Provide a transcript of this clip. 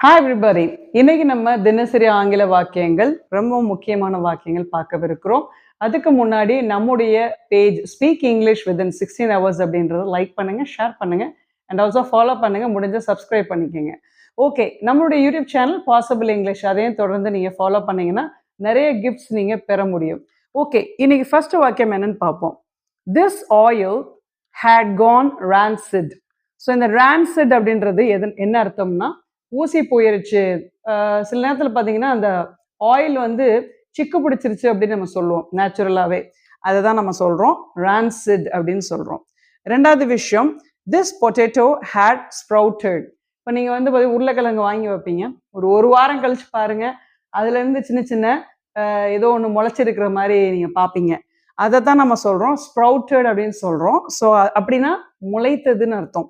Hi everybody. இன்னைக்கு நம்ம தினசரி ஆங்கில வாக்கியங்கள், ரொம்ப முக்கியமான வாக்கியங்கள் பார்க்கவிருக்கிறோம். அதுக்கு முன்னாடி நம்முடைய page speak English within 16 hours அப்படின்றத லைக் பண்ணுங்க, ஷேர் பண்ணுங்க அண்ட் ஆல்சோ ஃபாலோ பண்ணுங்க. முடிஞ்ச சப்ஸ்கிரைப் பண்ணிக்கோங்க. ஓகே, நம்மளுடைய யூடியூப் சேனல் பாசிபிள் இங்கிலீஷ், அதையும் தொடர்ந்து நீங்கள் ஃபாலோ பண்ணீங்கன்னா நிறைய கிஃப்ட்ஸ் நீங்கள் பெற முடியும். ஓகே, இன்னைக்கு ஃபர்ஸ்ட் வாக்கியம் என்னன்னு பார்ப்போம். This oil had gone rancid. So இந்த rancid அப்படின்றது என்ன அர்த்தம்னா ஊசி போயிருச்சு. சில நேரத்தில் பார்த்தீங்கன்னா அந்த ஆயில் வந்து சிக்கு பிடிச்சிருச்சு அப்படின்னு நம்ம சொல்லுவோம் நேச்சுரலாகவே. அதை தான் நம்ம சொல்கிறோம் rancid அப்படின்னு சொல்கிறோம். ரெண்டாவது விஷயம், திஸ் பொட்டேட்டோ ஹேட் ஸ்ப்ரவுட்டட். இப்போ நீங்கள் வந்து உருளைக்கிழங்கு வாங்கி வைப்பீங்க, ஒரு வாரம் கழிச்சு பாருங்க, அதுலேருந்து சின்ன சின்ன ஏதோ ஒன்று முளைச்சிருக்கிற மாதிரி நீங்கள் பார்ப்பீங்க. அதை தான் நம்ம சொல்கிறோம் ஸ்ப்ரவுட்டட் அப்படின்னு சொல்கிறோம். ஸோ அப்படின்னா முளைத்ததுன்னு அர்த்தம்.